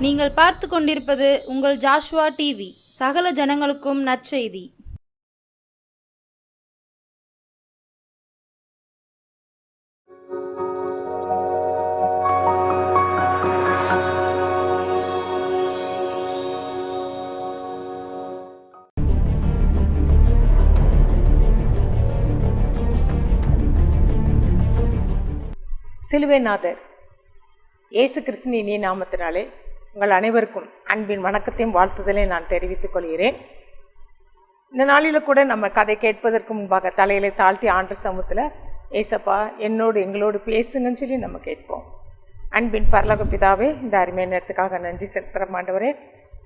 நீங்கள் பார்த்து கொண்டிருப்பது உங்கள் ஜாஷ்வா டிவி. சகல ஜனங்களுக்கும் நற்செய்தி. சிலுவைநாதர் இயேசு கிறிஸ்துவின் இனிய நாமத்தினாலே உங்கள் அனைவருக்கும் அன்பின் வணக்கத்தையும் வாழ்த்துதலை நான் தெரிவித்துக் கொள்கிறேன். இந்த நாளில் கூட நம்ம கதை கேட்பதற்கு முன்பாக தலையில தாழ்த்தி ஆண்டு சமூகத்தில் ஏசப்பா என்னோடு எங்களோடு பேசுங்கன்னு சொல்லி நம்ம கேட்போம். அன்பின் பரலோக பிதாவே, இந்த அருமையான நேரத்துக்காக நன்றி செலுத்துகிறோம் ஆண்டவரே.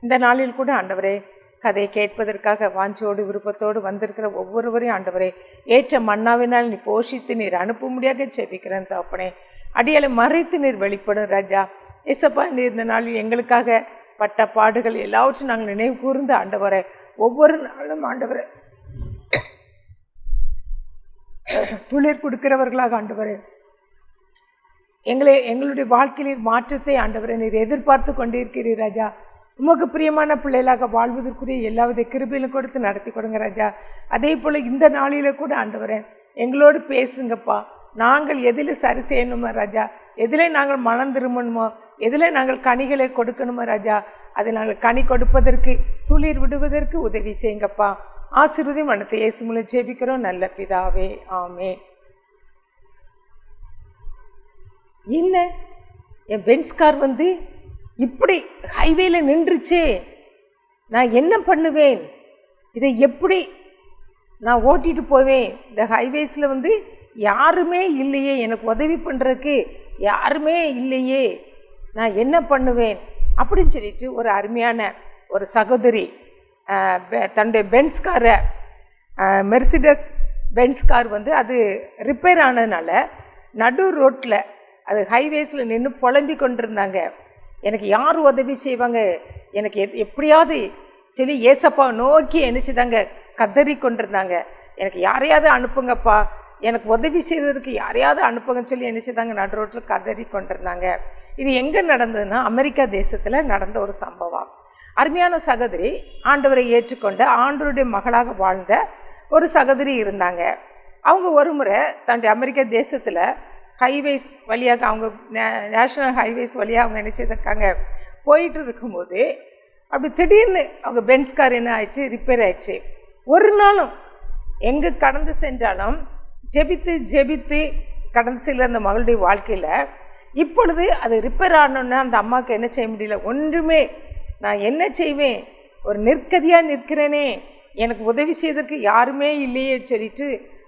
இந்த நாளில் கூட ஆண்டவரே கதையை கேட்பதற்காக வாஞ்சோடு விருப்பத்தோடு வந்திருக்கிற ஒவ்வொருவரையும் ஆண்டவரே ஏற்ற மன்னாவினால் நீ போஷித்து நீர் அனுப்ப முடியாத ஜெபிக்கிறேன் தகப்பனே. அடியாலை மறைத்து நீர் வெளிப்படும் ராஜா. ஏசப்பா, நீர் இந்த நாளில் எங்களுக்காக பட்ட பாடுகள் எல்லாவற்றையும் நாங்கள் நினைவு கூர்ந்து ஆண்டவரே ஒவ்வொரு நாளும் ஆண்டவரே துளிர் கொடுக்கிறவர்களாக ஆண்டவரே எங்களுடைய வாழ்க்கையில் மாற்றத்தை ஆண்டவரை நீர் எதிர்பார்த்து கொண்டிருக்கிறீர் ராஜா. உமக்கு பிரியமான பிள்ளைகளாக வாழ்வதற்குரிய எல்லாவித கிருபையிலும் கொடுத்து நடத்தி கொடுங்க ராஜா. அதே போல் இந்த நாளில் கூட ஆண்டவரே எங்களோடு பேசுங்கப்பா. நாங்கள் எதில் சரி செய்யணுமோ ராஜா, எதில் நாங்கள் மனம் திரும்பணுமோ, எதில் நாங்கள் கனிகளை கொடுக்கணுமோ ராஜா, அதை நாங்கள் கனி கொடுப்பதற்கு துளிர் விடுவதற்கு உதவி செய்யுங்கப்பா. ஆசீர்வதி மனத்தை இயேசு மூலம் ஜெபிக்கிறோம் நல்ல பிதாவே, ஆமென். என்ன என் பென்ஸ் கார் இப்படி ஹைவேல நின்றுச்சே, நான் என்ன பண்ணுவேன்? இதை எப்படி நான் ஓட்டிகிட்டு போவேன்? இந்த ஹைவேஸில் யாருமே இல்லையே, எனக்கு உதவி பண்ணுறதுக்கு யாருமே இல்லையே, நான் என்ன பண்ணுவேன் அப்படின்னு சொல்லிட்டு ஒரு அருமையான ஒரு சகோதரி தன்னுடைய பென்ஸ் காரை, மெர்சிடஸ் பென்ஸ் கார் அது ரிப்பேர் ஆனதுனால நடு ரோட்டில் அது ஹைவேஸில் நின்று புலம்பி கொண்டிருந்தாங்க. எனக்கு யார் உதவி செய்வாங்க, எனக்கு எப்படியாவது சொல்லி ஏசப்பா நோக்கி என்னச்சுதாங்க கதறி கொண்டிருந்தாங்க. எனக்கு யாரையாவது அனுப்புங்கப்பா, எனக்கு உதவி செய்வதற்கு யாரையாவது அனுப்புங்கன்னு சொல்லி என்னச்சுதாங்க நடு ரோட்டில் கதறி கொண்டிருந்தாங்க. இது எங்கே நடந்ததுன்னா அமெரிக்கா தேசத்தில் நடந்த ஒரு சம்பவம். அருமையான சகோதரி ஆண்டவரை ஏற்றுக்கொண்ட ஆண்டவருடைய மகளாக வாழ்ந்த ஒரு சகோதரி இருந்தாங்க. அவங்க ஒரு முறை தன்னுடைய அமெரிக்கா தேசத்தில் ஹைவேஸ் வழியாக, அவங்க நேஷ்னல் ஹைவேஸ் வழியாக அவங்க என்ன செய்திருக்காங்க போயிட்டு இருக்கும்போது அப்படி திடீர்னு அவங்க பென்ஸ் கார் என்ன ஆயிடுச்சு, ரிப்பேர் ஆயிடுச்சு. ஒரு நாளும் எங்கே கடந்து சென்றாலும் ஜெபித்து ஜெபித்து கடந்து செல்ல அந்த மகளுடைய வாழ்க்கையில் இப்பொழுது அது ரிப்பேர் ஆனோன்னா அந்த அம்மாவுக்கு என்ன செய்ய முடியல, ஒன்றுமே நான் என்ன செய்வேன், ஒரு நிற்கதியாக நிற்கிறேனே, எனக்கு உதவி செய்வதற்கு யாருமே இல்லையே சொல்லிட்டு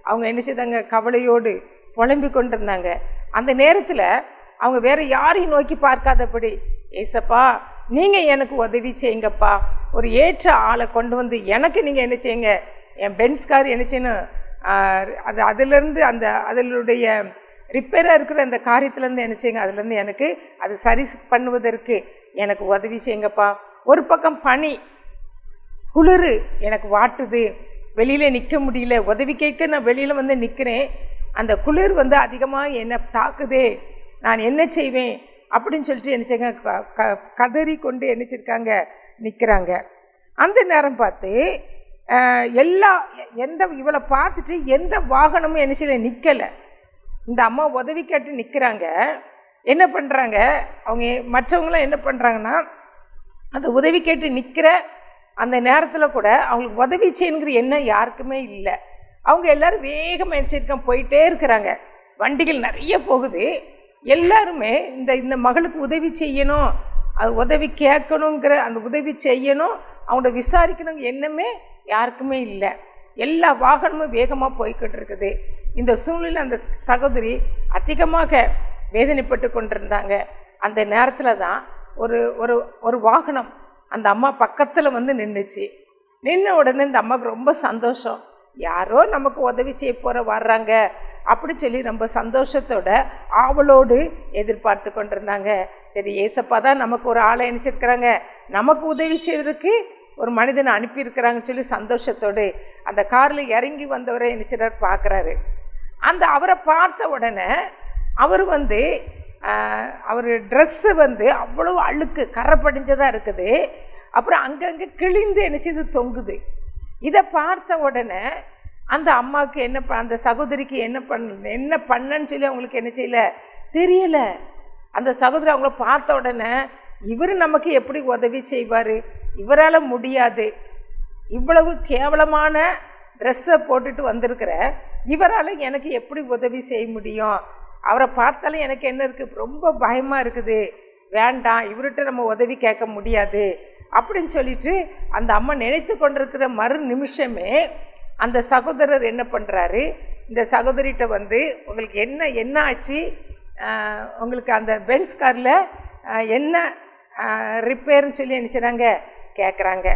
அவங்க என்ன செய்தாங்க கவலையோடு புலம்பி கொண்டிருந்தாங்க. அந்த நேரத்தில் அவங்க வேறு யாரையும் நோக்கி பார்க்காதபடி, ஏசப்பா நீங்கள் எனக்கு உதவி செய்யுங்கப்பா, ஒரு ஏற்ற ஆளை கொண்டு எனக்கு நீங்கள் என்ன செய்யுங்க, என் பென்ஸ் கார் என்ன செய்யணும், அதிலேருந்து அதனுடைய ரிப்பேராக இருக்கிற அந்த காரியத்துலேருந்து என்ன செய்யுங்க, அதுலேருந்து எனக்கு அது சரி பண்ணுவதற்கு எனக்கு உதவி செய்யுங்கப்பா. ஒரு பக்கம் பனி குளிர் எனக்கு வாட்டுது, வெளியில் நிற்க முடியல, உதவி கேட்க நான் வெளியில் நிற்கிறேன், அந்த குளிர் அதிகமாக என்னை தாக்குதே, நான் என்ன செய்வேன் அப்படின்னு சொல்லிட்டு என்ன செய்யுங்க கதறி கொண்டு என்னச்சிருக்காங்க நிற்கிறாங்க. அந்த நேரம் பார்த்து இவளை பார்த்துட்டு எந்த வாகனமும் என்ன செய்யலை, நிற்கலை. இந்த அம்மா உதவி கேட்டு நிற்கிறாங்க. என்ன பண்ணுறாங்க அவங்க, மற்றவங்களாம் என்ன பண்ணுறாங்கன்னா அந்த உதவி கேட்டு நிற்கிற அந்த நேரத்தில் கூட அவங்களுக்கு உதவி செய்யணுங்கிற எண்ணம் யாருக்குமே இல்லை. அவங்க எல்லோரும் வேகமாக நினச்சிருக்காங்க, போயிட்டே இருக்கிறாங்க, வண்டிகள் நிறைய போகுது. எல்லாருமே இந்த மகளுக்கு உதவி செய்யணும், அது உதவி கேட்கணுங்கிற அந்த உதவி செய்யணும், அவங்கள விசாரிக்கணுங்க எண்ணமே யாருக்குமே இல்லை. எல்லா வாகனமும் வேகமாக போய்கிட்டு இருக்குது. இந்த சூழ்நிலை அந்த சகோதரி அதிகமாக வேதனைப்பட்டு கொண்டிருந்தாங்க. அந்த நேரத்தில் தான் ஒரு வாகனம் அந்த அம்மா பக்கத்தில் நின்றுச்சு. நின்ன உடனே இந்த அம்மாவுக்கு ரொம்ப சந்தோஷம், யாரோ நமக்கு உதவி செய்ய வர்றாங்க அப்படி சொல்லி ரொம்ப சந்தோஷத்தோட ஆவலோடு எதிர்பார்த்து கொண்டிருந்தாங்க. சரி, ஏசப்பா தான் நமக்கு ஒரு ஆளை நினச்சிருக்கிறாங்க, நமக்கு உதவி செய்வதற்கு ஒரு மனிதனை அனுப்பியிருக்கிறாங்கன்னு சொல்லி சந்தோஷத்தோடு அந்த காரில் இறங்கி வந்தவரை நினைச்சிடார் பார்க்குறாரு. அவரை பார்த்த உடனே அவர் அவர் ட்ரெஸ்ஸு வந்து அவ்வளோ அழுக்கு கரை படிஞ்சதாக இருக்குது. அப்புறம் அங்கங்கே கிழிந்து என்ன செய்து தொங்குது. இதை பார்த்த உடனே அந்த அம்மாவுக்கு அந்த சகோதரிக்கு என்ன பண்ணன்னு சொல்லி அவங்களுக்கு என்ன செய்யலை, தெரியலை. அந்த சகோதரி அவங்கள பார்த்த உடனே இவர் நமக்கு எப்படி உதவி செய்வார், இவரால் முடியாது, இவ்வளவு கேவலமான ட்ரெஸ்ஸை போட்டுட்டு வந்திருக்கிற இவரால் எனக்கு எப்படி உதவி செய்ய முடியும், அவரை பார்த்தாலும் எனக்கு என்ன இருக்குது, ரொம்ப பயமாக இருக்குது, வேண்டாம், இவர்கிட்ட நம்ம உதவி கேட்க முடியாது அப்படின்னு சொல்லிட்டு அந்த அம்மா நினைத்து கொண்டிருக்கிற மறு நிமிஷமே அந்த சகோதரர் என்ன பண்ணுறாரு, இந்த சகோதரிகிட்ட வந்து உங்களுக்கு என்ன ஆச்சு, உங்களுக்கு அந்த பென்ஸ் காரில் என்ன ரிப்பேர்னு சொல்லி என்ன செய்கிறாங்க கேட்குறாங்க.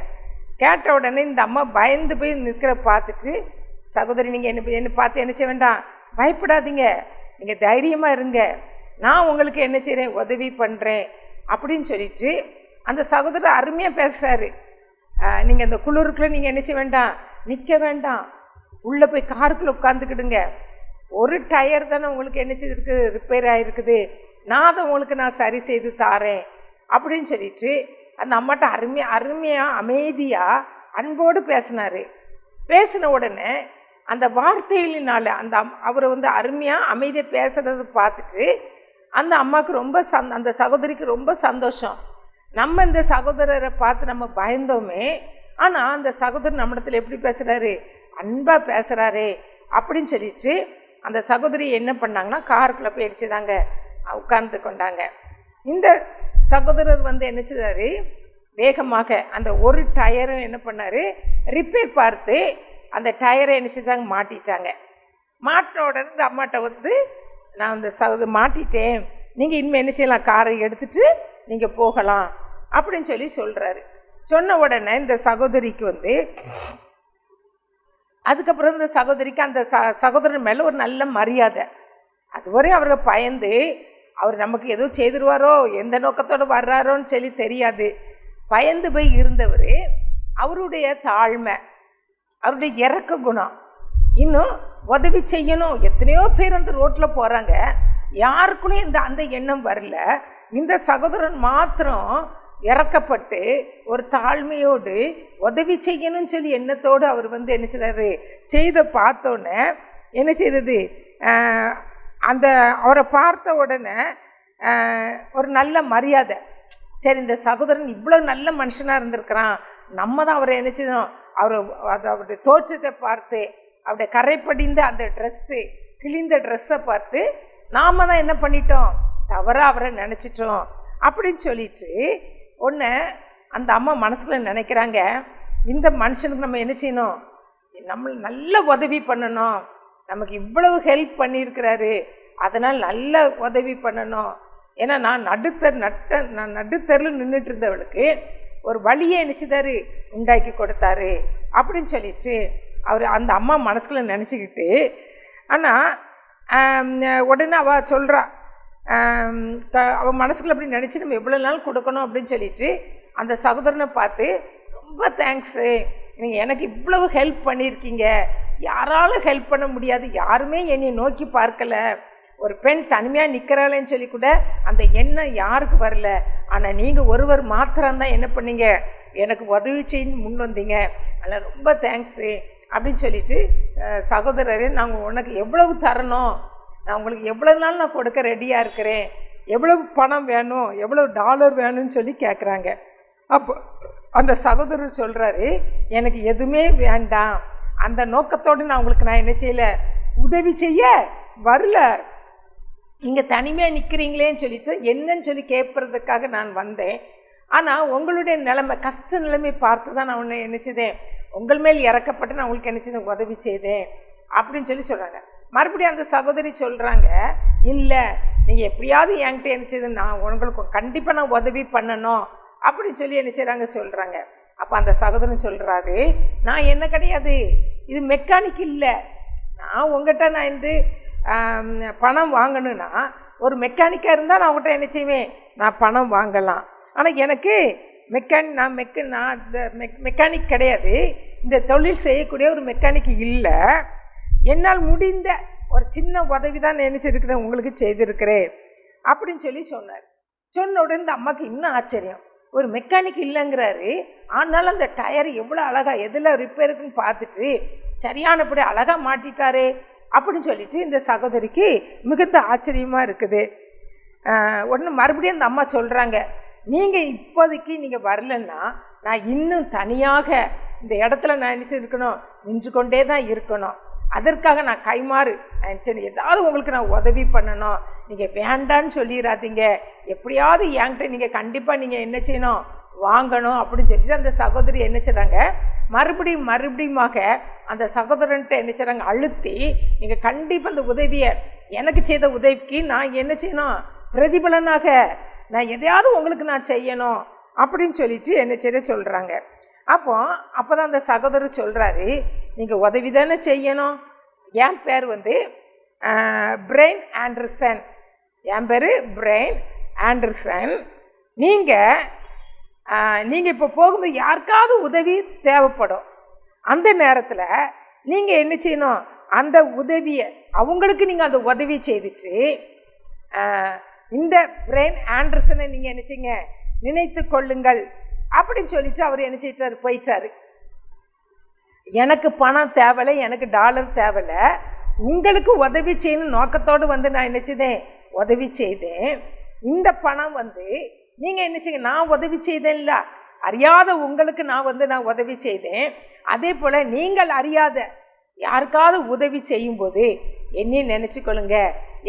கேட்ட உடனே இந்த அம்மா பயந்து போய் நிற்கிற பார்த்துட்டு, சகோதரி நீங்கள் என்ன பார்த்து என்ன செய்ய வேண்டாம், பயப்படாதீங்க, நீங்கள் தைரியமாக இருங்க, நான் உங்களுக்கு என்ன செய்கிறேன், உதவி பண்ணுறேன் அப்படின்னு சொல்லிட்டு அந்த சகோதரர் அருமையாக பேசுகிறாரு. நீங்கள் அந்த குளிருக்குள்ளே நீங்கள் என்ன செய்ய வேண்டாம், நிற்க வேண்டாம், உள்ளே போய் காருக்குள்ளே உட்காந்துக்கிடுங்க, ஒரு டயர் தானே உங்களுக்கு என்ன செய்திருக்கு, ரிப்பேர் ஆகிருக்குது, நான் அதை உங்களுக்கு நான் சரி செய்து தாரேன் அப்படின்னு சொல்லிட்டு அந்த அம்மாட்ட அருமையாக அமைதியாக அன்போடு பேசினார். பேசின உடனே அந்த வார்த்தைகளினால் அவரை வந்து அருமையாக அமைதியாக பேசுகிறத பார்த்துட்டு அந்த அம்மாவுக்கு ரொம்ப அந்த சகோதரிக்கு ரொம்ப சந்தோஷம். நம்ம இந்த சகோதரரை பார்த்து நம்ம பயந்தோமே, ஆனால் அந்த சகோதரர் நம்மிடத்தில் எப்படி பேசுகிறாரு, அன்பாக பேசுகிறாரே அப்படின்னு சொல்லிட்டு அந்த சகோதரி என்ன பண்ணாங்கன்னா காருக்குள்ளே போய் அடிச்சுதாங்க உட்கார்ந்து கொண்டாங்க. இந்த சகோதரர் வந்து என்ன செய்தார், வேகமாக அந்த ஒரு டயரும் என்ன பண்ணார், ரிப்பேர் பார்த்து அந்த டயரை என்ன செய்தாங்க மாட்டிட்டாங்க. மாட்டின உடனே இந்த அம்மாட்ட வந்து நான் அந்த மாட்டிட்டேன், நீங்கள் இனிமேல் என்ன செய்யலாம், காரை எடுத்துகிட்டு நீங்கள் போகலாம் அப்படின்னு சொல்லி சொல்கிறாரு. சொன்ன உடனே இந்த சகோதரிக்கு வந்து அதுக்கப்புறம் இந்த சகோதரிக்கு அந்த சகோதரன் மேலே ஒரு நல்ல மரியாதை. அதுவரையும் அவர்கள் பயந்து அவர் நமக்கு ஏதோ செய்திருவாரோ, எந்த நோக்கத்தோடு வர்றாரோன்னு சொல்லி தெரியாது, பயந்து போய் இருந்தவர் அவருடைய தாழ்மை, அவருடைய இறக்க குணம், இன்னும் உதவி செய்யணும். எத்தனையோ பேர் அந்த ரோட்டில் போகிறாங்க, யாருக்குள்ளேயும் அந்த எண்ணம் வரல. இந்த சகோதரன் மாத்திரம் இறக்கப்பட்டு ஒரு தாழ்மையோடு உதவி செய்யணும்னு சொல்லி எண்ணத்தோடு அவர் வந்து என்ன செய்கிறாரு, செய்த பார்த்தோன்னே என்ன செய்கிறது, அந்த அவரை பார்த்த உடனே ஒரு நல்ல மரியாதை. சரி, இந்த சகோதரன் இவ்வளோ நல்ல மனுஷனாக இருந்திருக்கிறான், நம்ம தான் அவரை என்ன செய்யணும், அவருடைய தோற்றத்தை பார்த்து, அவருடைய கரைப்படிந்த அந்த ட்ரெஸ்ஸு, கிழிந்த ட்ரெஸ்ஸை பார்த்து நாம் தான் என்ன பண்ணிட்டோம், தவறாக அவரை நினச்சிட்டோம் அப்படின்னு சொல்லிட்டு ஒன்று அந்த அம்மா மனசுக்குள்ளே நினைக்கிறாங்க, இந்த மனுஷனுக்கு நம்ம என்ன செய்யணும், நம்ம நல்ல உதவி பண்ணணும், நமக்கு இவ்வளவு ஹெல்ப் பண்ணியிருக்கிறாரு, அதனால் நல்ல உதவி பண்ணணும். ஏன்னா நான் நடுத்தரில் நின்றுட்டு இருந்தவளுக்கு ஒரு வழியை நினச்சிதாரு உண்டாக்கி கொடுத்தாரு அப்படின்னு சொல்லிட்டு அவர் அந்த அம்மா மனசுக்குள்ளே நினச்சிக்கிட்டு, ஆனால் உடனே அவள் சொல்கிறா, அவள் மனசுக்குள்ள அப்படி நினச்சி நம்ம எவ்வளோ நாள் கொடுக்கணும் அப்படின்னு சொல்லிட்டு அந்த சகோதரனை பார்த்து ரொம்ப தேங்க்ஸு, நீங்கள் எனக்கு இவ்வளவு ஹெல்ப் பண்ணியிருக்கீங்க, யாராலும் ஹெல்ப் பண்ண முடியாது, யாருமே என்னை நோக்கி பார்க்கலை, ஒரு பெண் தனிமையாக நிற்கிறாளேன்னு சொல்லி கூட அந்த எண்ணம் யாருக்கு வரல, ஆனால் நீங்கள் ஒருவர் மாத்திரம்தான் என்ன பண்ணீங்க, எனக்கு உதவி செய்ய முன் வந்தீங்க, அதனால் ரொம்ப தேங்க்ஸு அப்படின்னு சொல்லிட்டு சகோதரரே நாங்கள் உனக்கு எவ்வளவு தரணும், நான் உங்களுக்கு எவ்வளோ நாள் நான் கொடுக்க ரெடியாக இருக்கிறேன், எவ்வளவு பணம் வேணும், எவ்வளோ டாலர் வேணும்னு சொல்லி கேட்குறாங்க. அப்போ அந்த சகோதரர் சொல்கிறாரு, எனக்கு எதுவுமே வேண்டாம், அந்த நோக்கத்தோடு நான் உங்களுக்கு நான் என்ன செய்யலை, உதவி செய்ய வரல, நீங்கள் தனிமையாக நிற்கிறீங்களேன்னு சொல்லிட்டு என்னன்னு சொல்லி கேட்பறதுக்காக நான் வந்தேன், ஆனால் உங்களுடைய நிலைமை கஷ்ட நிலைமை பார்த்து தான் நான் ஒன்று என்ன செய்தேன், உங்கள் மேல் இறக்கப்பட்டு நான் உங்களுக்கு என்ன செய்தேன், உதவி செய்தேன் அப்படின்னு சொல்லி சொல்கிறாங்க. மறுபடியும் அந்த சகோதரி சொல்கிறாங்க, இல்லை நீங்கள் எப்படியாவது என்கிட்ட என்ன செய்து நான் உங்களுக்கு கண்டிப்பாக நான் உதவி பண்ணணும் அப்படின்னு சொல்லி என்ன செய்கிறாங்க சொல்கிறாங்க. அப்போ அந்த சகோதரன் சொல்கிறாரு, நான் என்ன கிடையாது, இது மெக்கானிக் இல்லை, நான் உங்கள்கிட்ட நான் வந்து பணம் வாங்கணுன்னா ஒரு மெக்கானிக்காக இருந்தால் நான் உங்கள்கிட்ட என்ன செய்வேன், நான் பணம் வாங்கலாம், ஆனால் எனக்கு நான் இந்த மெக்கானிக் கிடையாது, இந்த தொழில் செய்யக்கூடிய ஒரு மெக்கானிக் இல்லை, என்னால் முடிந்த ஒரு சின்ன உதவி தான் நினச்சிருக்கிறேன், உங்களுக்கு செய்திருக்கிறேன் அப்படின்னு சொன்னார். சொன்ன உடனே இந்த அம்மாவுக்கு இன்னும் ஆச்சரியம். ஒரு மெக்கானிக் இல்லைங்கிறாரு, ஆனாலும் அந்த டயர் எவ்வளோ அழகாக எதில் ரிப்பேருக்குன்னு பார்த்துட்டு சரியானபடி அழகாக மாட்டிட்டாரு அப்படின்னு சொல்லிட்டு இந்த சகோதரிக்கு மிகுந்த ஆச்சரியமாக இருக்குது. உடனே மறுபடியும் அந்த அம்மா சொல்கிறாங்க, நீங்கள் இப்போதைக்கு நீங்கள் வரலன்னா நான் இன்னும் தனியாக இந்த இடத்துல நான் என்ன இருக்கணும், நின்று கொண்டே தான் இருக்கணும். அதற்காக நான் கைமாறு நினச்சேன், ஏதாவது உங்களுக்கு நான் உதவி பண்ணணும், நீங்கள் வேண்டான்னு சொல்லிடாதீங்க, எப்படியாவது என்கிட்ட நீங்கள் கண்டிப்பாக நீங்கள் என்ன செய்யணும், வாங்கணும் அப்படின்னு சொல்லிட்டு அந்த சகோதரி என்ன செய்கிறாங்க, மறுபடியுமாக அந்த சகோதரன்ட்ட என்ன செய்கிறாங்க, அழுத்தி நீங்கள் கண்டிப்பாக அந்த உதவியை எனக்கு செய்த உதவிக்கு நான் என்ன செய்யணும், பிரதிபலனாக நான் எதையாவது உங்களுக்கு நான் செய்யணும் அப்படின்னு சொல்லிட்டு என்ன செய்ய சொல்கிறாங்க. அப்போ தான் அந்த சகோதரர் சொல்கிறாரு, நீங்கள் உதவி தானே செய்யணும். என் பேர் பிரைன் ஆண்டர்சன், என் பேர் பிரைன் ஆண்டர்சன். நீங்கள் இப்போ போகும்போது யாருக்காவது உதவி தேவைப்படும். அந்த நேரத்தில் நீங்கள் என்ன செய்யணும், அந்த உதவியை அவங்களுக்கு நீங்கள் அந்த உதவி செய்துட்டு இந்த பிரைன் ஆண்டர்சனை நீங்கள் என்ன செய்யுங்க, நினைத்து கொள்ளுங்கள் அப்படின்னு சொல்லிட்டு அவர் என்ன செய்யிட்டார், போயிட்டார். எனக்கு பணம் தேவையில்லை, எனக்கு டாலர் தேவையில்லை, உங்களுக்கு உதவி செய்யணும் நோக்கத்தோடு நான் என்ன செய்தேன், உதவி செய்தேன். இந்த பணம் நீங்கள் என்ன செய்யுங்க, நான் உதவி செய்தேன்ல, அறியாத உங்களுக்கு நான் உதவி செய்தேன். அதே போல் நீங்கள் அறியாத யாருக்காவது உதவி செய்யும்போது என்னையும் நினச்சிக்கொள்ளுங்க,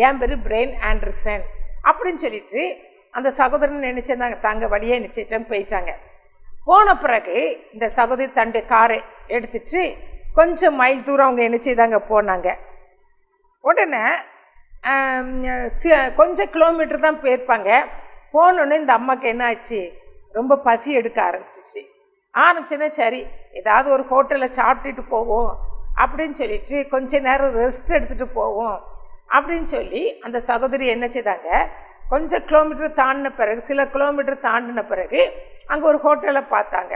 என் பேர் பிரைன் ஆண்டர்சன் அப்படின்னு சொல்லிட்டு அந்த சகோதரன் நினச்சிருந்தாங்க. தாங்க வழியே நினச்சிட்டேன் போயிட்டாங்க. போன பிறகு இந்த சகோதரி தண்டு காரை எடுத்துட்டு கொஞ்சம் மைல் தூரம் அவங்க என்ன செய்தாங்க, போனாங்க. உடனே கொஞ்சம் கிலோமீட்டர் தான் போயிருப்பாங்க. போனோடனே இந்த அம்மாவுக்கு என்ன ஆச்சு, ரொம்ப பசி எடுக்க ஆரம்பிச்சோன்னே சரி ஏதாவது ஒரு ஹோட்டலில் சாப்பிட்டுட்டு போவோம் அப்படின்னு சொல்லிட்டு கொஞ்ச நேரம் ரெஸ்ட் எடுத்துகிட்டு போவோம் அப்படின்னு சொல்லி அந்த சகோதரி என்ன செய்தாங்க, கொஞ்சம் கிலோமீட்டர் தாண்டின பிறகு, சில கிலோமீட்டர் தாண்டின பிறகு அங்கே ஒரு ஹோட்டலை பார்த்தாங்க.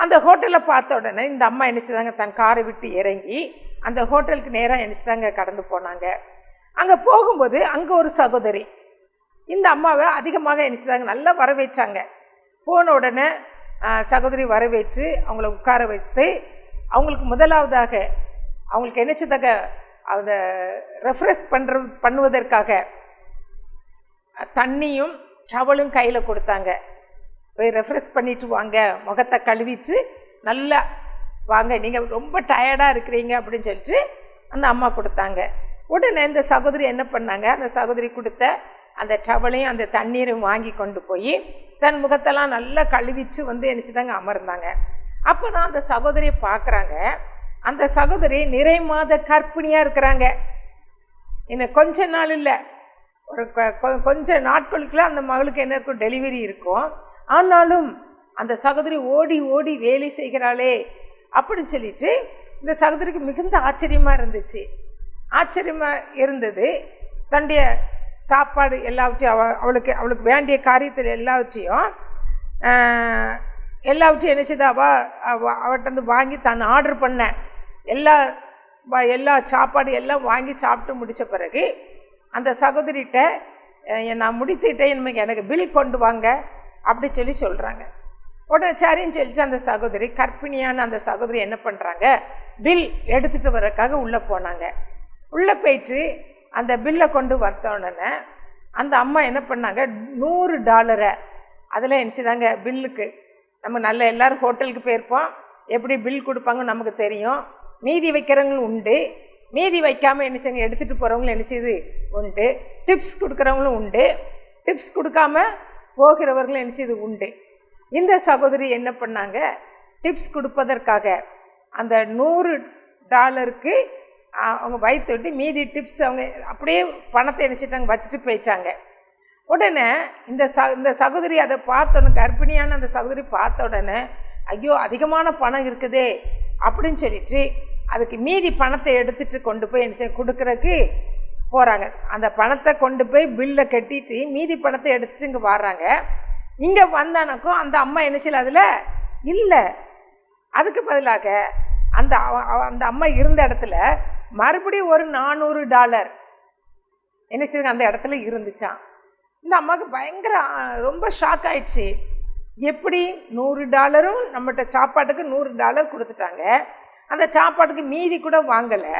அந்த ஹோட்டலை பார்த்த உடனே இந்த அம்மா என்ன செய்தாங்க, தன் காரை விட்டு இறங்கி அந்த ஹோட்டலுக்கு நேராக என்ன செய்தாங்க, கடந்து போனாங்க. அங்கே போகும்போது அங்கே ஒரு சகோதரி இந்த அம்மாவை அதிகமாக என்ன செய்தாங்க, நல்லா வரவேற்றாங்க. போன உடனே சகோதரி வரவேற்று அவங்கள உட்கார வைத்து அவங்களுக்கு முதலாவதாக அவங்களுக்கு என்ன செய்தாங்க, அந்த ரெஃப்ரெஷ் பண்ணுவதற்காக தண்ணியும் டவலும் கையில் கொடுத்தாங்க. போய் ரெஃப்ரெஷ் பண்ணிவிட்டு வாங்க, முகத்தை கழுவிட்டு நல்லா வாங்க, நீங்கள் ரொம்ப டயர்டாக இருக்கிறீங்க அப்படின்னு சொல்லிட்டு அந்த அம்மா கொடுத்தாங்க. உடனே இந்த சகோதரி என்ன பண்ணாங்க, அந்த சகோதரி கொடுத்த அந்த டவலையும் அந்த தண்ணீரையும் வாங்கி கொண்டு போய் தன் முகத்தெல்லாம் நல்லா கழுவிட்டு என்ன செய்தாங்க, அமர்ந்தாங்க. அப்போ தான் அந்த சகோதரியை பார்க்குறாங்க. அந்த சகோதரி நிறை மாத கர்ப்பிணியாக இருக்கிறாங்க. இன்னும் கொஞ்ச நாள் இல்லை, ஒரு கொஞ்ச நாட்களுக்குள்ள அந்த மகளுக்கு என்ன இருக்கும், டெலிவரி இருக்கும். ஆனாலும் அந்த சகோதரி ஓடி ஓடி வேலை செய்கிறாளே அப்படின்னு சொல்லிட்டு இந்த சகோதரிக்கு மிகுந்த ஆச்சரியமாக இருந்துச்சு. ஆச்சரியமாக இருந்தது. தன்னுடைய சாப்பாடு எல்லாவற்றையும் அவளுக்கு வேண்டிய காரியத்தில் எல்லாவற்றையும் என்ன செய்தா, அவட்ட வாங்கி தான் ஆர்டர் பண்ண எல்லா சாப்பாடு எல்லாம் வாங்கி சாப்பிட்டு முடித்த பிறகு அந்த சகோதரிகிட்ட நான் முடித்துட்டேன், எனக்கு பில் கொண்டு வாங்க அப்படி சொல்கிறாங்க. உடனே சரின்னு சொல்லிட்டு அந்த சகோதரி, கர்ப்பிணியான அந்த சகோதரி என்ன பண்ணுறாங்க, பில் எடுத்துகிட்டு வர்றதுக்காக உள்ளே போனாங்க. உள்ளே போயிட்டு அந்த பில்லை கொண்டு வந்த உடனே அந்த அம்மா என்ன பண்ணாங்க, $100 அதில் நினச்சிதாங்க பில்லுக்கு. நம்ம நல்ல எல்லோரும் ஹோட்டலுக்கு போயிருப்போம், எப்படி பில் கொடுப்பாங்கன்னு நமக்கு தெரியும். மீதி வைக்கிறவங்களும் உண்டு, மீதி வைக்காமல் என்ன செய்யுங்க எடுத்துகிட்டு போகிறவங்களும் என்ன செய்யுது உண்டு, டிப்ஸ் கொடுக்குறவங்களும் உண்டு, டிப்ஸ் கொடுக்காம போகிறவர்களும் என்ன செய்யுது உண்டு. இந்த சகோதரி என்ன பண்ணாங்க, டிப்ஸ் கொடுப்பதற்காக அந்த $100 அவங்க வைத்துட்டு மீதி டிப்ஸ் அவங்க அப்படியே பணத்தை நினச்சிட்டாங்க, வச்சுட்டு போயிட்டாங்க. உடனே இந்த சகோதரி அதை பார்த்தோன்னே, கர்ப்பிணியான அந்த சகோதரி பார்த்த உடனே ஐயோ அதிகமான பணம் இருக்குதே அப்படின்னு சொல்லிட்டு அதுக்கு மீதி பணத்தை எடுத்துகிட்டு கொண்டு போய் என்ன செய்ய கொடுக்குறதுக்கு போகிறாங்க. அந்த பணத்தை கொண்டு போய் பில்லை கட்டிட்டு மீதி பணத்தை எடுத்துகிட்டு இங்கே வர்றாங்க. இங்கே வந்தானக்கும் அந்த அம்மா என்ன செய்யல அதில் இல்லை. அதுக்கு பதிலாக அந்த அம்மா இருந்த இடத்துல மறுபடியும் ஒரு $400 என்ன செய்யுங்க அந்த இடத்துல இருந்துச்சான். இந்த அம்மாவுக்கு பயங்கர ரொம்ப ஷாக் ஆயிடுச்சு. எப்படி $100 நம்மகிட்ட சாப்பாட்டுக்கு $100 கொடுத்துட்டாங்க, அந்த சாப்பாட்டுக்கு மீதி கூட வாங்கலை,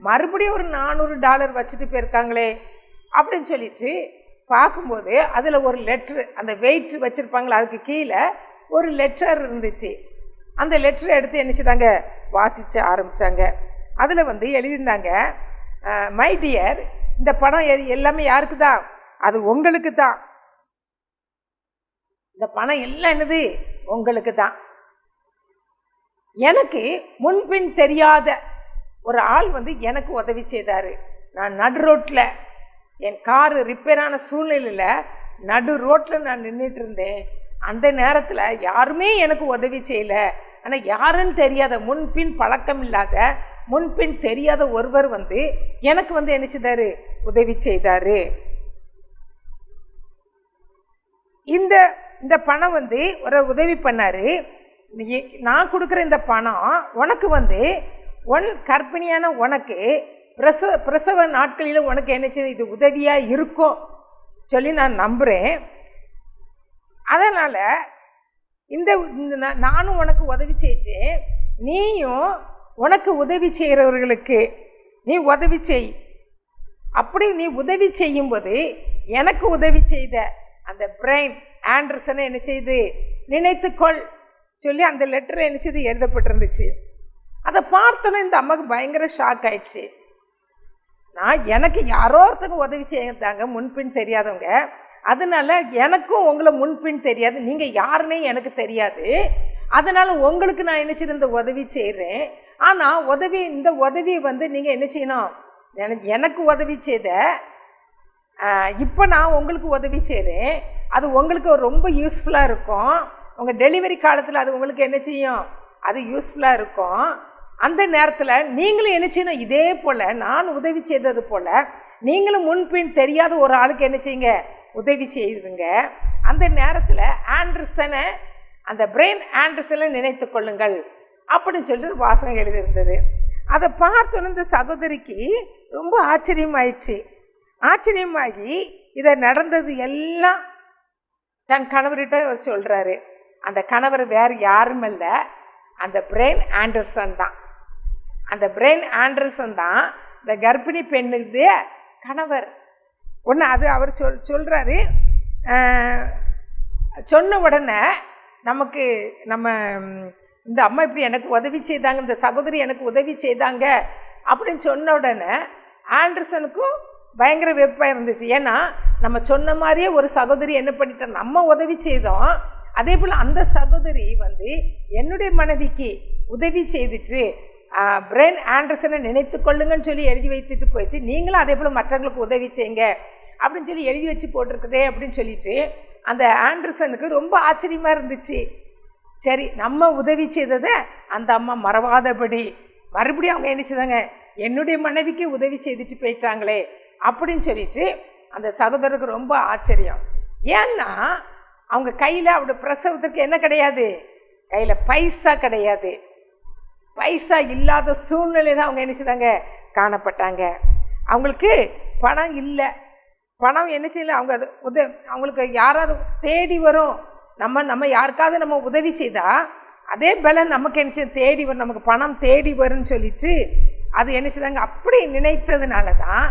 மறுபடியும் ஒரு $400 வச்சுட்டு போயிருக்காங்களே அப்படின்னு சொல்லிட்டு பார்க்கும்போது அதில் ஒரு லெட்ரு, அந்த வெயிட் வச்சுருப்பாங்களே அதுக்கு கீழே ஒரு லெட்டர் இருந்துச்சு. அந்த லெட்டரை எடுத்து என்ன செய்தாங்க, வாசிக்க ஆரம்பித்தாங்க. அதில் எழுதியிருந்தாங்க, மை டியர், இந்த பணம் எல்லாமே யாருக்கு தான்? அது உங்களுக்கு தான். இந்த பணம் எல்லாம் என்னது? உங்களுக்கு தான். எனக்கு முன்பின் தெரியாத ஒரு ஆள் எனக்கு உதவி செய்தார். நான் நடு ரோட்டில், என் காரு ரிப்பேரான சூழ்நிலையில் நடு ரோட்டில் நான் நின்றுட்டு இருந்தேன். அந்த நேரத்தில் யாருமே எனக்கு உதவி செய்யலை. ஆனால் யாருன்னு தெரியாத, முன்பின் பழக்கம் இல்லாத, முன்பின் தெரியாத ஒருவர் எனக்கு என்ன செய்தார்? உதவி செய்தார். இந்த இந்த பணம் ஒரு உதவி பண்ணார். நான் கொடுக்குற இந்த பணம் உனக்கு கர்ப்பிணியான உனக்கு பிரசவ நாட்களில் உனக்கு என்ன செய்ய இது உதவியாக இருக்கும் சொல்லி நான் நம்புகிறேன். அதனால் நானும் உனக்கு உதவி செய்யிட்டேன், நீயும் உனக்கு உதவி செய்கிறவர்களுக்கு நீ உதவி செய். அப்படி நீ உதவி செய்யும்போது எனக்கு உதவி செய்த அந்த பிரைன் ஆண்டர்சனை என்ன செய்து நினைத்துக்கொள் சொல்லி அந்த லெட்டரில் என்ன செய்து எழுதப்பட்டிருந்துச்சு. அதை பார்த்தோன்னே இந்த அம்மாவுக்கு பயங்கர ஷாக் ஆயிடுச்சு. எனக்கு யாரோ ஒருத்தங்க உதவி செய்தாங்க, முன்பின் தெரியாதவங்க. அதனால் எனக்கும் உங்களை முன்பின் தெரியாது, நீங்கள் யாருன்னே எனக்கு தெரியாது. அதனால் உங்களுக்கு நான் என்ன செய்ய இந்த உதவி செய்கிறேன். ஆனால் இந்த உதவி நீங்கள் என்ன செய்யணும், எனக்கு உதவி செய்த இப்போ நான் உங்களுக்கு உதவி செய்கிறேன். அது உங்களுக்கு ரொம்ப யூஸ்ஃபுல்லாக இருக்கும். உங்கள் டெலிவரி காலத்தில் அது உங்களுக்கு என்ன செய்யும், அது யூஸ்ஃபுல்லாக இருக்கும். அந்த நேரத்தில் நீங்களும் என்ன செய்யணும், இதே போல் நான் உதவி செய்தது போல் நீங்களும் முன்பின் தெரியாத ஒரு ஆளுக்கு என்ன செய்யுங்க, உதவி செய்யுதுங்க. அந்த நேரத்தில் ஆண்டர்சனை, அந்த பிரெயின் ஆண்டர்சனை நினைத்து கொள்ளுங்கள் அப்படின்னு சொல்லிட்டு வாசகம் எழுதியிருந்தது. அதை பார்த்தோன்னு இந்த சகோதரிக்கு ரொம்ப ஆச்சரியமாயிடுச்சு. ஆச்சரியமாகி இதை நடந்தது எல்லாம் தன் கணவர்கிட்ட சொல்கிறாரு. அந்த கணவர் வேறு யாரும் இல்லை, அந்த பிரெயின் ஆண்டர்சன் தான். அந்த பிரெயின் ஆண்டர்சன் தான் இந்த கர்ப்பிணி பெண்ணுக்கு கணவர். ஒன்று அது அவர் சொல்கிறாரு. சொன்ன உடனே நமக்கு இந்த அம்மா இப்படி எனக்கு உதவி செய்தாங்க, இந்த சகோதரி எனக்கு உதவி செய்தாங்க அப்படின்னு சொன்ன உடனே ஆண்டர்சனுக்கும் பயங்கர வெறுப்பாக இருந்துச்சு. ஏன்னா நம்ம சொன்ன மாதிரியே ஒரு சகோதரி என்ன பண்ணிட்டோம், நம்ம உதவி செய்தோம், அதே போல் அந்த சகோதரி என்னுடைய மனைவிக்கு உதவி செய்துட்டு பிரெயின் ஆண்டர்சனை நினைத்து கொள்ளுங்கன்னு சொல்லி எழுதி வைத்துட்டு போயிடுச்சு, நீங்களும் அதே போல் மற்றவங்களுக்கு உதவி செய்யுங்க அப்படின்னு சொல்லி எழுதி வச்சு போட்டிருக்குதே அப்படின்னு சொல்லிட்டு அந்த ஆண்டர்சனுக்கு ரொம்ப ஆச்சரியமாக இருந்துச்சு. சரி, நம்ம உதவி செய்ததை அந்த அம்மா மறவாதபடி மறுபடியும் அவங்க என்ன செய்தாங்க, என்னுடைய மனைவிக்கு உதவி செய்துட்டு போயிட்டாங்களே அப்படின்னு சொல்லிட்டு அந்த சகோதரருக்கு ரொம்ப ஆச்சரியம். ஏன்னா அவங்க கையில் அவருடைய பிரசவத்துக்கு என்ன கிடையாது, கையில் பைசா கிடையாது. பைசா இல்லாத சூழ்நிலையில் அவங்க என்ன செய்தாங்க, காணப்பட்டாங்க. அவங்களுக்கு பணம் இல்லை. பணம் என்ன செய்யலை, அவங்க அது அவங்களுக்கு யாராவது தேடி வரும். நம்ம யாருக்காவது நம்ம உதவி செய்தால் அதே பலன் நமக்கு என்ன செய்ய தேடி வரும், நமக்கு பணம் தேடி வரும்னு சொல்லிட்டு அது என்ன செய்தாங்க, அப்படி நினைத்ததுனால தான்,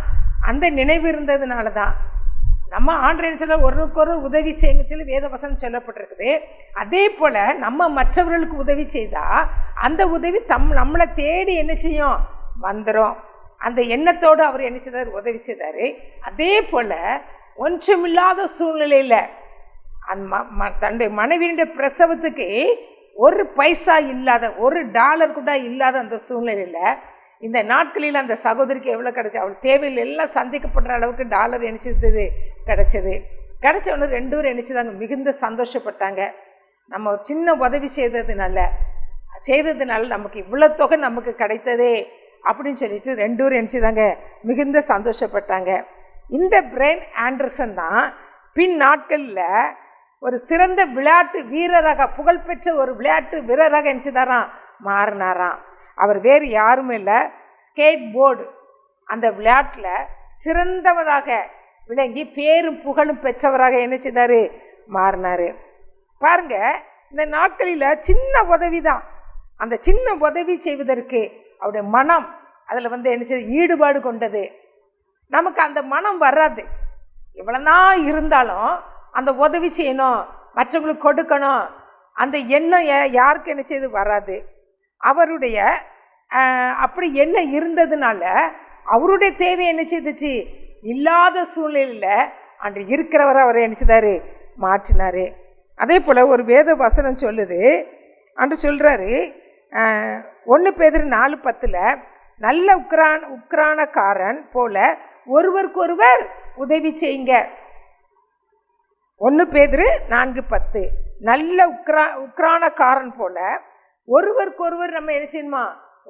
அந்த நினைவு இருந்ததுனால தான் நம்ம ஆண்டவன் சொல்ல ஒருவருக்கொரு உதவி செய்யுங்க சொல்லி வேதவசனம் சொல்லப்பட்டிருக்குது. அதே போல் நம்ம மற்றவர்களுக்கு உதவி செய்தால் அந்த உதவி நம்மளை தேடி என்ன செய்யும், வந்துடும். அந்த எண்ணத்தோடு அவர் என்ன செய்தார், உதவி செய்தார். அதே போல் ஒன்றுமில்லாத சூழ்நிலையில் தன்னுடைய மனைவியினுடைய பிரசவத்துக்கு ஒரு பைசா இல்லாத, $1 கூட இல்லாத அந்த சூழ்நிலையில் இந்த நாட்களில் அந்த சகோதரிக்கு எவ்வளோ கிடச்சி, அவள் தேவையில் எல்லாம் சந்திக்கப்படுற அளவுக்கு டாலர் நினச்சிருந்தது கிடச்சது. கிடச்ச ஒன்று 2 பேரும் என்ன செய்தாங்க, மிகுந்த சந்தோஷப்பட்டாங்க. நம்ம ஒரு சின்ன உதவி செய்ததுனால நமக்கு இவ்வளோ தொகை நமக்கு கிடைத்ததே அப்படின்னு சொல்லிட்டு 2 பேரும் என்ன செய்தாங்க, மிகுந்த சந்தோஷப்பட்டாங்க. இந்த பிரெயின் ஆண்டர்சன் தான் பின் நாட்களில் ஒரு சிறந்த விளையாட்டு வீரராக, புகழ்பெற்ற ஒரு விளையாட்டு வீரராக என்ன செய்தாராம், மாறினாராம். அவர் வேறு யாரும் இல்லை, ஸ்கேட் போர்டு அந்த விளையாட்டில் சிறந்தவராக விளங்கி பேரும் புகழும் பெற்றவராக என்ன செய்தார், மாறினார். பாருங்க, இந்த நாட்களில் சின்ன உதவி தான், அந்த சின்ன உதவி செய்வதற்கு அவருடைய மனம் அதில் என்ன செய்ய ஈடுபாடு கொண்டது. நமக்கு அந்த மனம் வராது. எவ்வளோதான் இருந்தாலும் அந்த உதவி செய்யணும், மற்றவங்களுக்கு கொடுக்கணும், அந்த எண்ணம் யாருக்கு என்ன செய்து வராது. அவருடைய அப்படி எண்ணம் இருந்ததுனால அவருடைய தேவை என்ன செய்துச்சு, இல்லாத சூழ்நிலையில் அன்று இருக்கிறவரை அவர் என்ன செய்தார், மாற்றினார். அதே போல் ஒரு வேத வசனம் சொல்லுது, அன்று சொல்கிறாரு 1 பேதுரு 4:10 நல்ல உக்ரானக்காரன் போல ஒருவருக்கொருவர் உதவி செய்யுங்க. 1 பேதுரு 4:10 நல்ல உக்ரானக்காரன் போல ஒருவருக்கொருவர் நம்ம என்ன செய்யணுமா,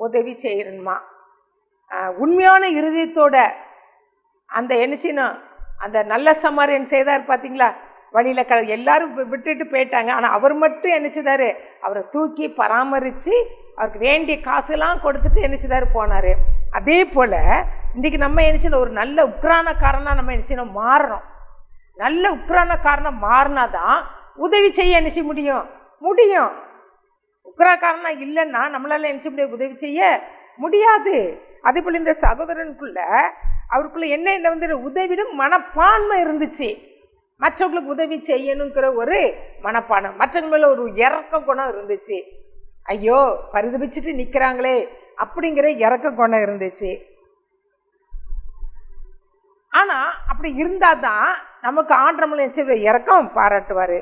உதவி செய்யணுமா. உண்மையான இருதயத்தோட அந்த என்ன செய்யணும், அந்த நல்ல சமாரியன் செய்தார் பார்த்தீங்களா, வழியில் எல்லாரும் விட்டுட்டு போயிட்டாங்க, ஆனால் அவர் மட்டும் என்ன செய்தார், அவரை தூக்கி பராமரித்து அவருக்கு வேண்டிய காசெல்லாம் கொடுத்துட்டு என்ன செய்தார், போனார். அதே போல் இன்றைக்கி நம்ம என்ன செய்யணும், ஒரு நல்ல உக்ரானக்காரனாக நம்ம என்ன செய்யணும், மாறணும். நல்ல உக்ரானக்காரனாக மாறினா தான் உதவி செய்ய என்ன செய்ய முடியும். உக்ரானக்காரனாக இல்லைன்னா நம்மளால் என்ன செய்ய முடியாது, உதவி செய்ய முடியாது. அதே போல் இந்த சகோதரனுக்குள்ள அவருக்குள்ள என்ன உதவிடும் மனப்பான்மை இருந்துச்சு. மற்றவங்களுக்கு உதவி செய்யணுங்கிற ஒரு மனப்பான்மை, மற்றவங்க மேலே ஒரு இறக்க குணம் இருந்துச்சு. ஐயோ பரிதபிச்சுட்டு நிற்கிறாங்களே அப்படிங்கிற இறக்க குணம் இருந்துச்சு. ஆனால் அப்படி இருந்தால் தான் நமக்கு ஆண்டவரை இறக்கம் பாராட்டுவார்.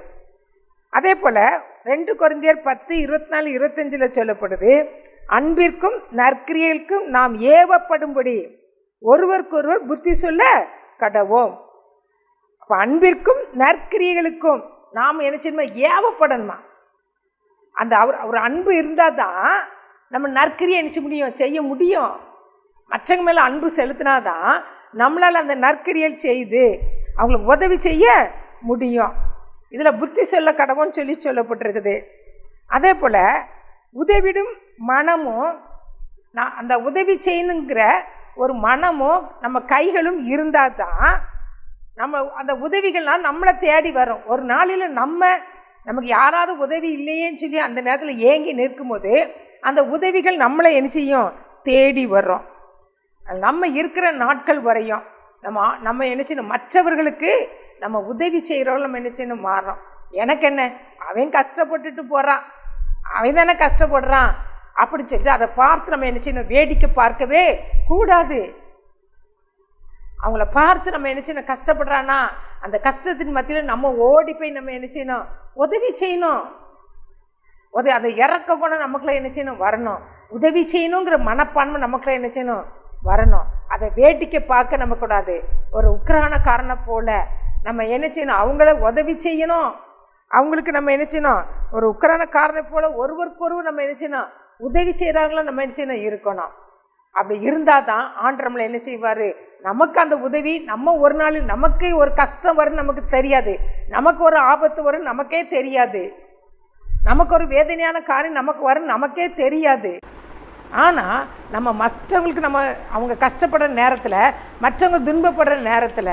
அதே போல் 2 கொரிந்தியர் 10:24-25 சொல்லப்படுது, அன்பிற்கும் நற்கிரியைகளுக்கும் நாம் ஏவப்படும்படி ஒருவருக்கொருவர் புத்தி சொல்ல கடவோம். அப்போ அன்பிற்கும் நற்கிரியைகளுக்கும் நாம் என்ன செய்யணுமா, ஏவப்படணுமா. அந்த அவர் அன்பு இருந்தால் தான் நம்ம நற்கிரியை என்ன செய்ய முடியும். மற்றவங்க மேலே அன்பு செலுத்தினாதான் நம்மளால் அந்த நற்கிரியல் செய்து அவங்களுக்கு உதவி செய்ய முடியும். இதில் புத்தி சொல்ல கடவுன்னு சொல்லப்பட்டிருக்குது. அதே போல் உதவிடும் மனமும் அந்த உதவி செய்யணுங்கிற ஒரு மனமும் நம்ம கைகளும் இருந்தால் தான் நம்ம அந்த உதவிகள்லாம் நம்மளை தேடி வரும். ஒரு நாளில் நமக்கு யாராவது உதவி இல்லையேன்னு சொல்லி அந்த நேரத்தில் ஏங்கி நிற்கும்போது அந்த உதவிகள் நம்மளை என்ன செய்யும், தேடி வரும். நம்ம இருக்கிற நாட்கள் வரையும் நம்ம என்ன செய்யணும், மற்றவர்களுக்கு நம்ம உதவி செய்கிறவங்க நம்ம என்ன செய்யணும், மாறணும். எனக்கு என்ன, அவன் கஷ்டப்பட்டுட்டு போகிறான், அவன் தானே கஷ்டப்படுறான் அப்படின்னு சொல்லிட்டு அதை பார்த்து நம்ம என்ன செய்யணும், வேடிக்கை பார்க்கவே கூடாது. அவங்கள பார்த்து நம்ம என்ன செய்யணும், கஷ்டப்படுறான்னா அந்த கஷ்டத்தின் மத்தியில் நம்ம ஓடி போய் நம்ம என்ன செய்யணும், உதவி செய்யணும். அதை இறக்க போனால் நமக்குள்ள என்ன செய்யணும், வரணும். உதவி செய்யணுங்கிற மனப்பான்மை நமக்குள்ள என்ன செய்யணும், வரணும். அதை வேடிக்கை பார்க்க நம்ம கூடாது. ஒரு உக்ரானக்காரனை போல நம்ம என்ன செய்யணும், அவங்கள உதவி செய்யணும். அவங்களுக்கு நம்ம என்ன செய்யணும், ஒரு உக்ரானக்காரனை போல ஒருவருக்கொருவர் நம்ம என்ன செய்யணும், உதவி செய்கிறாங்களோ நம்ம என்ன செய்யணும், இருக்கணும். அப்படி இருந்தால் தான் ஆண்டவர் நம்மளை என்ன செய்வார், நமக்கு அந்த உதவி நம்ம ஒரு நாளில் நமக்கு ஒரு கஷ்டம் வரும் நமக்கு தெரியாது, நமக்கு ஒரு ஆபத்து வரும் நமக்கே தெரியாது, நமக்கு ஒரு வேதனையான காரியம் நமக்கு வரும் நமக்கே தெரியாது. ஆனால் நம்ம மற்றவங்களுக்கு அவங்க கஷ்டப்படுற நேரத்தில், மற்றவங்க துன்பப்படுற நேரத்தில்,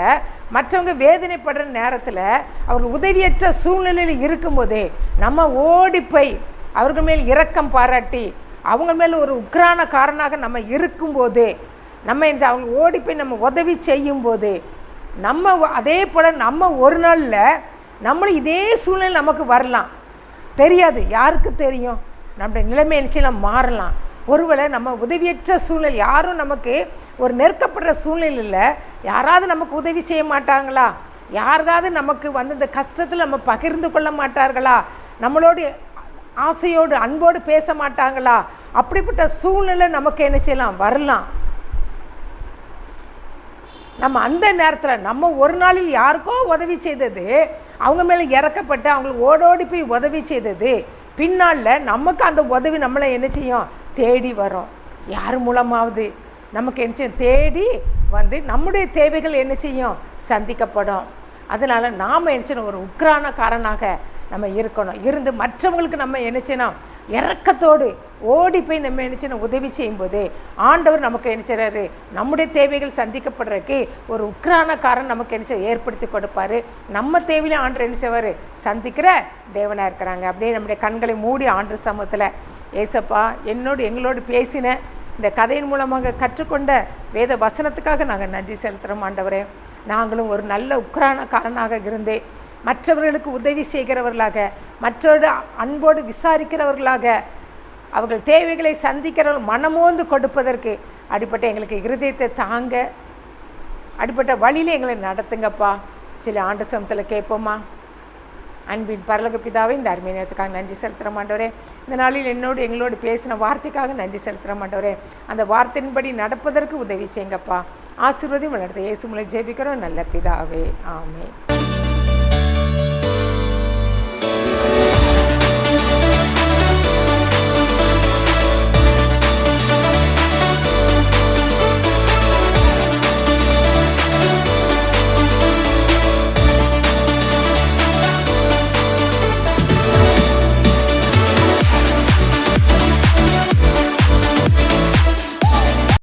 மற்றவங்க வேதனைப்படுற நேரத்தில், அவங்க உதவியற்ற சூழ்நிலையில் இருக்கும்போதே நம்ம ஓடி போய் அவர்கள் மேல் இரக்கம் பாராட்டி அவங்க மேலே ஒரு உக்ரானக்காரனாக நம்ம இருக்கும்போது நம்ம அவங்க ஓடி போய் நம்ம உதவி செய்யும்போது நம்ம அதே போல் நம்ம ஒரு நாளில் நம்மளும் இதே சூழ்நிலை நமக்கு வரலாம். தெரியாது, யாருக்கு தெரியும், நம்முடைய நிலைமை என்ன மாறலாம். ஒருவேளை நம்ம உதவியற்ற சூழ்நிலை, யாரும் நமக்கு ஒரு நெருக்கப்படுற சூழ்நிலையில் யாராவது நமக்கு உதவி செய்ய மாட்டாங்களா, யாராவது நமக்கு இந்த கஷ்டத்தில் நம்ம பகிர்ந்து கொள்ள மாட்டார்களா, நம்மளோடு ஆசையோடு அன்போடு பேச மாட்டாங்களா, அப்படிப்பட்ட சூழ்நிலை நமக்கு என்ன செய்யலாம், வரலாம். நம்ம அந்த நேரத்தில் நம்ம ஒரு நாளில் யாருக்கோ உதவி செய்தது, அவங்க மேலே இறக்கப்பட்டு அவங்களுக்கு ஓடோடி போய் உதவி செய்தது, பின்னால் நமக்கு அந்த உதவி நம்மளை என்ன செய்யும், தேடி வரும். யார் மூலமாவது நமக்கு என்ன செய்யும், தேடி நம்முடைய தேவைகள் என்ன செய்யும், சந்திக்கப்படும். அதனால் நாம் என்ன செய்யணும், ஒரு உக்ரானக்காரனாக நம்ம இருக்கணும். இருந்து மற்றவங்களுக்கு நம்ம என்ன செய்யணும், இரக்கத்தோடு ஓடி போய் நம்ம என்ன உதவி செய்யும்போது ஆண்டவர் நமக்கு என்ன செய்றாரு, நம்முடைய தேவைகள் சந்திக்கப்படுறதுக்கு ஒரு உக்ரானக்காரன் நமக்கு என்ன ஏற்படுத்தி கொடுப்பாரு. நம்ம தேவையில ஆண்டவர் என்ன செய்வார், சந்திக்கிற தேவனாக இருக்கிறாங்க. அப்படியே நம்முடைய கண்களை மூடி ஆண்டவர் சமூகத்தில், ஏசப்பா எங்களோடு பேசின இந்த கதையின் மூலமாக கற்றுக்கொண்ட வேத வசனத்துக்காக நாங்கள் நன்றி செலுத்துகிறோம் ஆண்டவரே. நாங்களும் ஒரு நல்ல உக்ரானக்காரனாக இருந்து மற்றவர்களுக்கு உதவி செய்கிறவர்களாக, மற்றோடு அன்போடு விசாரிக்கிறவர்களாக, அவர்கள் தேவைகளை சந்திக்கிறவர்கள் மனமோந்து கொடுப்பதற்கு அடிப்பட்ட எங்களுக்கு இருதயத்தை தாங்க, அடிப்பட்ட வழியில் எங்களை நடத்துங்கப்பா. சில ஆண்டு சமத்தில் கேட்போமா? அன்பின் பரலோக பிதாவே, இந்த அருமை நேரத்துக்காக நன்றி செலுத்துகிற ஆண்டவரே. இந்த நாளில் எங்களோடு பேசின வார்த்தைக்காக நன்றி செலுத்துகிற ஆண்டவரே. அந்த வார்த்தையின்படி நடப்பதற்கு உதவி செய்யுங்கப்பா. ஆசீர்வதியும் நடத்த இயேசு மூலம் ஜெபிக்கிறோம் நல்ல பிதாவே, ஆமென்.